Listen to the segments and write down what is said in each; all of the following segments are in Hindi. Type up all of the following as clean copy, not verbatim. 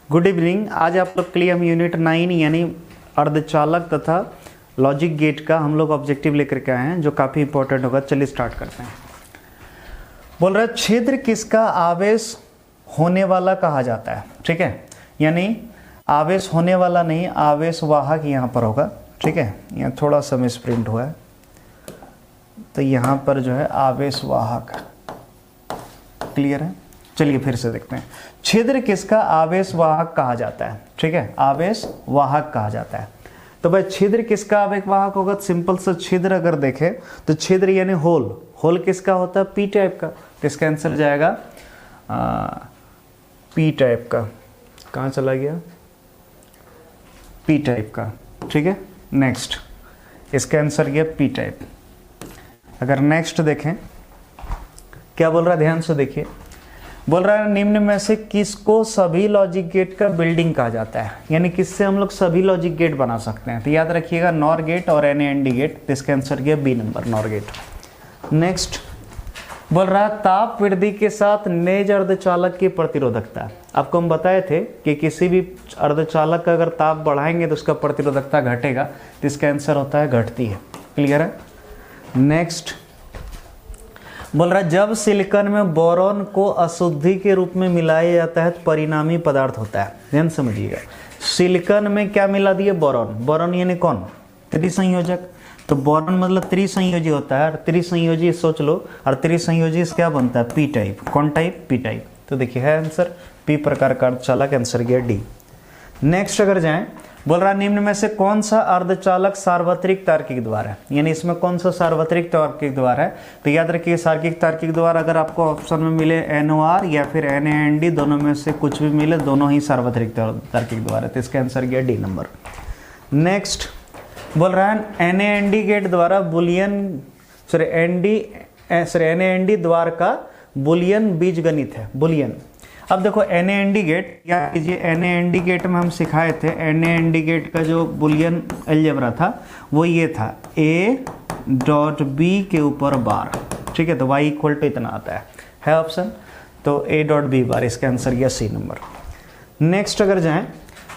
Good evening. आज आप लोग के लिए हम यूनिट 9 यानी अर्धचालक तथा लॉजिक गेट का हम लोग ऑब्जेक्टिव लेकर के आए हैं जो काफ़ी इंपॉर्टेंट होगा। चलिए स्टार्ट करते हैं। बोल रहा है छिद्र किसका आवेश होने वाला कहा जाता है। ठीक है, यानी आवेश होने वाला नहीं, आवेश वाहक यहाँ पर होगा। ठीक है, यहाँ थोड़ा सा मिसप्रिंट हुआ है तो यहाँ पर जो है आवेश वाहक। क्लियर है? चलिए फिर से देखते हैं। छिद्र किसका आवेश वाहक कहा जाता है। ठीक है, आवेश वाहक कहा जाता है। तो भाई छिद्र किसका आवेश वाहक होगा? सिंपल सा छिद्र अगर देखें तो छिद्र यानी होल, होल किसका होता है? पी टाइप का। तो इसका आंसर जाएगा पी टाइप का। कहाँ चला गया? पी टाइप का। ठीक है, नेक्स्ट इसका आंसर गया पी टाइप। अगर नेक्स्ट देखें क्या बोल रहा है, ध्यान से देखिए। बोल रहा है निम्न में से किसको सभी लॉजिक गेट का बिल्डिंग कहा जाता है, यानी किससे हम लोग सभी लॉजिक गेट बना सकते हैं। तो याद रखिएगा नॉर गेट और NAND गेट। तो इसका आंसर गया B number, NOR gate. Next बोल रहा है ताप वृद्धि के साथ नेज अर्धचालक की प्रतिरोधकता। आपको हम बताए थे कि किसी भी अर्धचालक का अगर ताप बढ़ाएंगे तो उसका प्रतिरोधकता घटेगा। तो इसका आंसर होता है घटती है। क्लियर है? नेक्स्ट बोल रहा है जब सिलिकॉन में बोरॉन को अशुद्धि के रूप में मिलाया जाता है तो परिणामी पदार्थ होता है। ध्यान समझिएगा, सिलिकॉन में क्या मिला दिए? बोरॉन। बोरॉन यानी कौन? त्रिसंयोजक। तो बोरॉन मतलब त्रिसंयोजी होता है, और त्रिसंयोजी सोच लो, और त्रिसंयोजी क्या बनता है? P type. कौन टाइप? P type. तो देखिए है आंसर पी प्रकार का अर्धचालक, आंसर गया डी। नेक्स्ट अगर जाएं, बोल रहा है निम्न में से कौन सा अर्धचालक सार्वत्रिक तार्किक द्वार है, यानी इसमें कौन सा सार्वत्रिक तार्किक द्वार है। तो याद रखिए सार्वत्रिक तार्किक द्वार अगर आपको ऑप्शन में मिले NOR या फिर NAND, दोनों में से कुछ भी मिले, दोनों ही सार्वत्रिक तार्किक द्वार है। तो इसका आंसर गया डी नंबर। नेक्स्ट बोल रहा है NAND गेट द्वारा बुलियन NAND द्वार का बुलियन बीजगणित है। बुलियन। अब देखो NAND गेट, या कीजिए NAND गेट में हम सिखाए थे, NAND गेट का जो बुलियन अलजेब्रा था वो ये था A.B के ऊपर बार। ठीक है, तो y इक्वल टू इतना आता है ऑप्शन। तो A.B बार, इसका आंसर गया सी नंबर। नेक्स्ट अगर जाएं,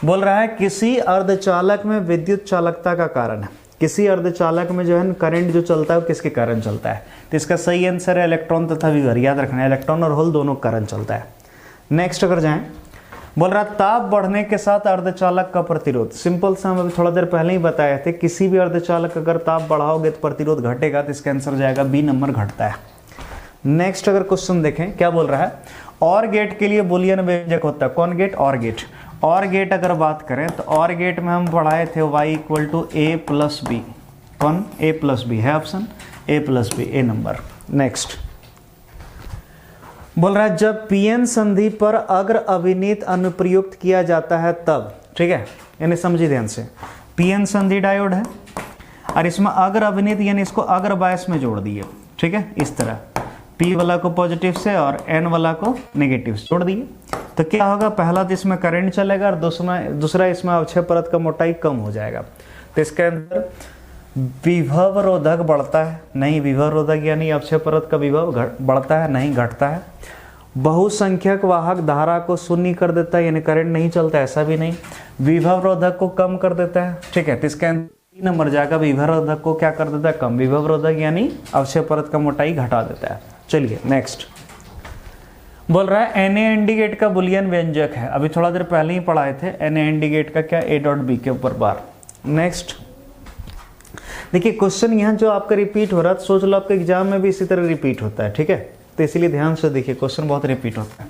बोल रहा है किसी अर्धचालक में विद्युत चालकता का कारण है। किसी अर्धचालक में जो है करंट जो चलता है वो किसके कारण चलता है? तो इसका सही आंसर है इलेक्ट्रॉन तथा विभर। याद रखना है इलेक्ट्रॉन और होल दोनों कारण चलता है। नेक्स्ट अगर जाएं, बोल रहा ताप बढ़ने के साथ अर्धचालक का प्रतिरोध। सिंपल सा हम अभी थोड़ा देर पहले ही बताए थे, किसी भी अर्धचालक अगर ताप बढ़ाओगे तो प्रतिरोध घटेगा। तो इसका आंसर जाएगा बी नंबर, घटता है। नेक्स्ट अगर क्वेश्चन देखें क्या बोल रहा है, और गेट के लिए बुलियन व्यंजक होता है। कौन गेट? और गेट। और गेट अगर बात करें तो और गेट में हम पढ़ाए थे y इक्वल टू A+B। कौन? A+B है ऑप्शन, A+B, ए नंबर। नेक्स्ट बोल रहा है जब PN संधि पर अग्र अभिनीत अनुप्रयुक्त किया जाता है तब। ठीक है, यानी समझिए ध्यान से, PN संधि डायोड है और इसमें अग्र अभिनीत यानी इसको अग्र बायस में जोड़ दिए। ठीक है, इस तरह P वाला को पॉजिटिव से और N वाला को नेगेटिव से जोड़ दिए। तो क्या होगा? पहला तो इसमें करंट चलेगा और दूसरा इसमें अवक्षय परत का मोटाई कम हो जाएगा। तो इसके अंदर विभव रोधक बढ़ता है नहीं, विभव रोधक यानी अवक्षय परत का विभव बढ़ता है नहीं, घटता है। बहुसंख्यक वाहक धारा को शून्य कर देता है, यानी करंट नहीं चलता, ऐसा भी नहीं। विभव रोधक को कम कर देता है। ठीक है, तो इसके अंदर नंबर जाएगा विभव रोधक को क्या कर देता है? कम। विभव रोधक यानी अवक्षय परत का मोटाई घटा देता है। चलिए नेक्स्ट बोल रहा है NAND गेट का बुलियन व्यंजक है। अभी थोड़ा देर पहले ही पढ़ाए थे NAND गेट का क्या? A.B के ऊपर बार। नेक्स्ट देखिए क्वेश्चन यहाँ जो आपका रिपीट हो रहा है, तो सोच लो आपके एग्जाम में भी इसी तरह रिपीट होता है। ठीक है, तो इसीलिए ध्यान से देखिए, क्वेश्चन बहुत रिपीट होता है।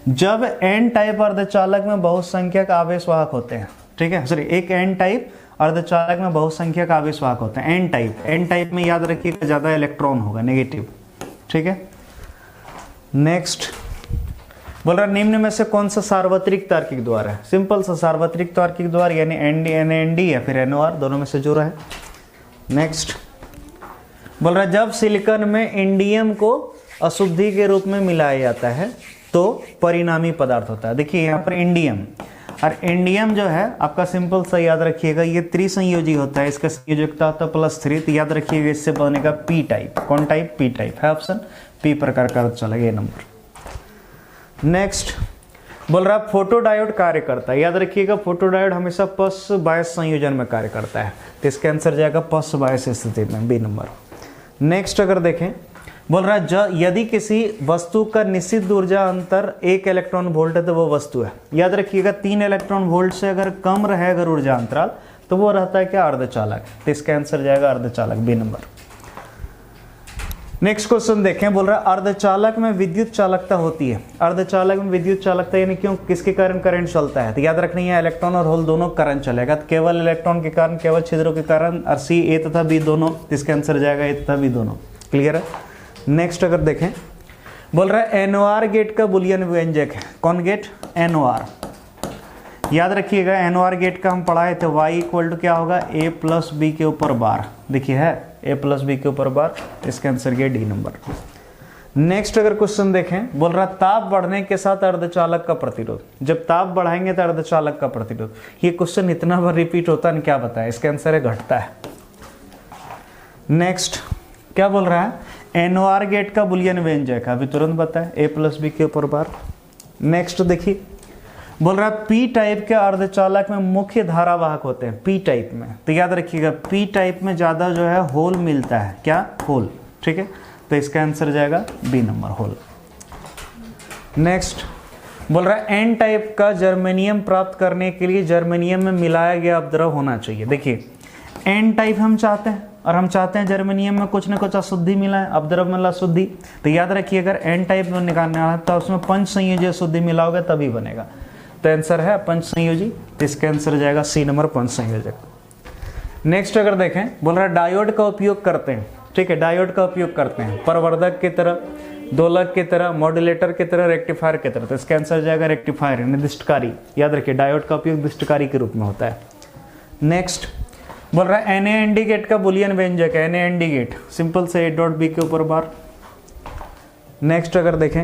जब N टाइप अर्धचालक में बहुसंख्यक आवेश वाहक होते हैं। ठीक है, सॉरी, एक N टाइप अर्धचालक में बहुसंख्यक आवेश वाहक होते हैं। N टाइप में याद रखिएगा ज्यादा इलेक्ट्रॉन होगा, नेगेटिव। ठीक है, नेक्स्ट बोल रहा निम्न में से कौन सा सार्वत्रिक तार्किक द्वार है? सिंपल सा सार्वत्रिक तार्किक द्वार यानी NAND या फिर NOR, दोनों में से जुड़ा है। नेक्स्ट बोल रहा जब सिलिकॉन में इंडियम को अशुद्धि के रूप में मिलाया जाता है तो परिणामी पदार्थ होता है। देखिए यहाँ पर इंडियम, और इंडियम जो है आपका सिंपल सा याद रखिएगा ये त्रिसंयोजी होता है। इसका संयोजकता होता है +3। तो याद रखिएगा इससे बनेगा पी टाइप। कौन टाइप? पी टाइप है ऑप्शन, पी प्रकार का चलेगा ये नंबर। नेक्स्ट बोल रहा है फोटोडायोड कार्य करता है, याद रखिएगा फोटोडायोड हमेशा पस बायस संयोजन में कार्य करता है, तो इसका आंसर जाएगा पस बायस स्थिति में, बी नंबर। नेक्स्ट अगर देखें, बोल रहा है यदि किसी वस्तु का निश्चित ऊर्जा अंतर 1 इलेक्ट्रॉन वोल्ट है तो वो वस्तु है। याद रखिएगा 3 इलेक्ट्रॉन वोल्ट से अगर कम रहे अगर ऊर्जा अंतराल तो वो रहता है क्या, अर्धचालक, तो इसका आंसर जाएगा अर्धचालक, बी नंबर। नेक्स्ट क्वेश्चन देखें, बोल रहा है अर्धचालक में विद्युत चालकता होती है। अर्धचालक में विद्युत चालकता यानी क्यों, किसके कारण करंट चलता है, तो याद रखना है इलेक्ट्रॉन और होल दोनों करंट चलेगा, तो केवल इलेक्ट्रॉन के कारण, केवल छिद्रों के कारण, और सी ए तथा बी दोनों, इसका आंसर जाएगा ए तथा बी दोनों। क्लियर है। नेक्स्ट अगर देखें, बोल रहा है NOR गेट का बुलियन व्यंजक है। कौन गेट, NOR। याद रखिएगा NOR गेट का हम पढ़ाए थे, y इक्वल टू क्या होगा, a प्लस बी के ऊपर बार, देखिए है a प्लस बी के ऊपर बार, इसका आंसर गया डी नंबर। नेक्स्ट अगर क्वेश्चन देखें, बोल रहा ताप बढ़ने के साथ अर्धचालक का प्रतिरोध, जब ताप बढ़ाएंगे तो अर्धचालक का प्रतिरोध, ये क्वेश्चन इतना बार रिपीट होता है, क्या बताए, इसका आंसर है घटता है। नेक्स्ट क्या बोल रहा है, NOR गेट का बुलियन व्यंजक है, अभी तुरंत बताए, a प्लस बी के ऊपर बार। नेक्स्ट देखिए, बोल रहा है पी टाइप के अर्धचालक में मुख्य धारावाहक होते हैं, पी टाइप में, तो याद रखिएगा पी टाइप में ज़्यादा जो है होल मिलता है, क्या, होल, ठीक है, तो इसका आंसर जाएगा बी नंबर, होल। नेक्स्ट बोल रहा है एन टाइप का जर्मेनियम प्राप्त करने के लिए जर्मेनियम में मिलाया गया अपद्रव होना चाहिए। देखिए एन टाइप हम चाहते हैं और हम चाहते हैं जर्मेनियम में कुछ ना कुछ अशुद्धि मिला है, अपद्रव मिला अशुद्धि, तो याद रखिए अगर एन टाइप में निकालने वाला है तो उसमें पंच संयोजी अशुद्धि मिलाओगे तभी बनेगा, तो आंसर है पंच संयोजी, तो इसका आंसर जाएगा सी नंबर, पंच संयोजक। नेक्स्ट अगर देखें, बोल रहा है डायोड का उपयोग करते हैं, ठीक है, डायोड का उपयोग करते हैं प्रवर्धक की तरह, दोलक की तरह, मॉड्यूलेटर की तरह, रेक्टिफायर की तरह, तो इसका आंसर जाएगा रेक्टिफायर, निर्दिष्टकारी। याद रखिए डायोड का उपयोग दिष्टकारी के रूप में होता है। नेक्स्ट बोल रहा है NaND गेट का बुलियन व्यंजक है, NaND गेट सिंपल से A डॉट बी के ऊपर बार। नेक्स्ट अगर देखें,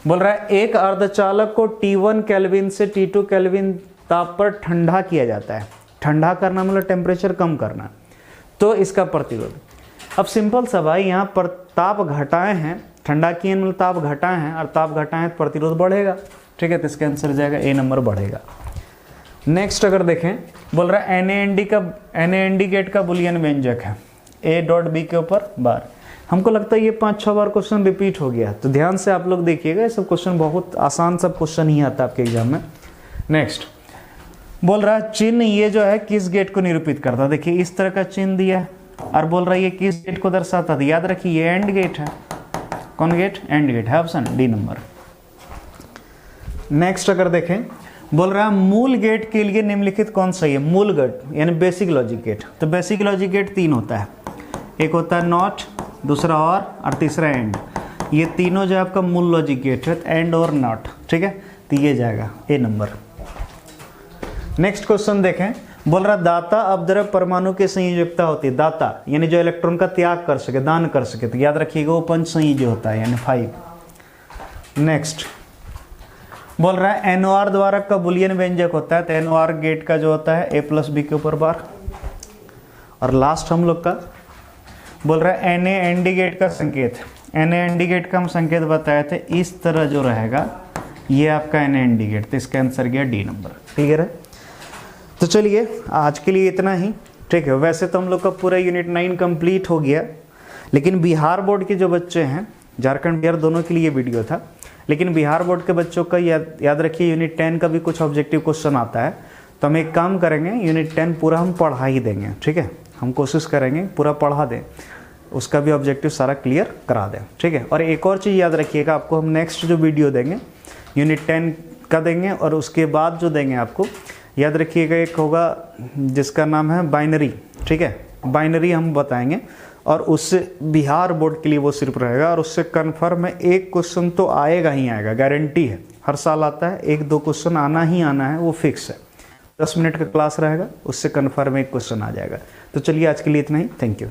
बोल रहा है एक अर्धचालक को T1 केल्विन से T2 केल्विन ताप पर ठंडा किया जाता है, ठंडा करना मतलब टेम्परेचर कम करना, तो इसका प्रतिरोध, अब सिंपल सा भाई यहाँ पर ताप घटाए हैं, ठंडा किए मतलब ताप घटाए हैं, और ताप घटाए तो प्रतिरोध बढ़ेगा, ठीक है, तो इसका आंसर जाएगा ए नंबर, बढ़ेगा। नेक्स्ट अगर देखें, बोल रहा है NaND गेट का बुलियन व्यंजक है, A डॉट बी के ऊपर बार। हमको लगता है ये 5-6 बार क्वेश्चन रिपीट हो गया, तो ध्यान से आप लोग देखिएगा, ये सब क्वेश्चन बहुत आसान सब क्वेश्चन ही आता है आपके एग्जाम में। नेक्स्ट बोल रहा है चिन्ह ये जो है किस गेट को निरूपित करता है, देखिए इस तरह का चिन्ह दिया है और बोल रहा है ये किस गेट को दर्शाता है, याद रखिए ये एंड गेट है, कौन गेट, एंड गेट है, ऑप्शन डी नंबर। नेक्स्ट अगर देखें, बोल रहा है मूल गेट के लिए निम्नलिखित कौन सही है, मूल गेट यानी बेसिक लॉजिक गेट, तो बेसिक लॉजिक गेट 3 होता है, एक होता है नॉट, दूसरा और तीसरा एंड, ये तीनों जो आपका मूल लॉजिक गेट है, एंड और नॉट, ठीक है, तो ये जाएगा ए नंबर। नेक्स्ट क्वेश्चन देखें, बोल रहा दाता अपद्रव परमाणु की संयोजकता होती है, दाता यानी जो इलेक्ट्रॉन का त्याग कर सके, दान कर सके, तो याद रखिएगा वो पंच संयोजी होता है यानी 5। नेक्स्ट बोल रहा है NOR द्वारा का बुलियन व्यंजक होता है, तो NOR गेट का जो होता है A प्लस बी के ऊपर बार। और लास्ट हम लोग का बोल रहा है NaND गेट का संकेत, NaND गेट का हम संकेत बताए थे, इस तरह जो रहेगा ये आपका NaND गेट, तो इसका आंसर गया डी नंबर। क्लियर है, तो चलिए आज के लिए इतना ही, ठीक है। वैसे तो हम लोग का पूरा यूनिट 9 कंप्लीट हो गया, लेकिन बिहार बोर्ड के जो बच्चे हैं, झारखंड बिहार दोनों के लिए वीडियो था, लेकिन बिहार बोर्ड के बच्चों का याद रखिए यूनिट 10 का भी कुछ ऑब्जेक्टिव क्वेश्चन आता है, तो हम एक काम करेंगे यूनिट 10 पूरा हम पढ़ा ही देंगे, ठीक है, हम कोशिश करेंगे पूरा पढ़ा दें, उसका भी ऑब्जेक्टिव सारा क्लियर करा दें, ठीक है। और एक और चीज़ याद रखिएगा, आपको हम नेक्स्ट जो वीडियो देंगे यूनिट 10 का देंगे, और उसके बाद जो देंगे आपको याद रखिएगा एक होगा जिसका नाम है बाइनरी, ठीक है, बाइनरी हम बताएंगे, और उससे बिहार बोर्ड के लिए वो सिर्फ रहेगा, और उससे कन्फर्म है एक क्वेश्चन तो आएगा ही आएगा, गारंटी है, हर साल आता है, 1-2 क्वेश्चन आना ही आना है, वो फिक्स है। 10 मिनट का क्लास रहेगा, उससे कन्फर्म एक क्वेश्चन आ जाएगा। तो चलिए आज के लिए इतना ही, थैंक यू।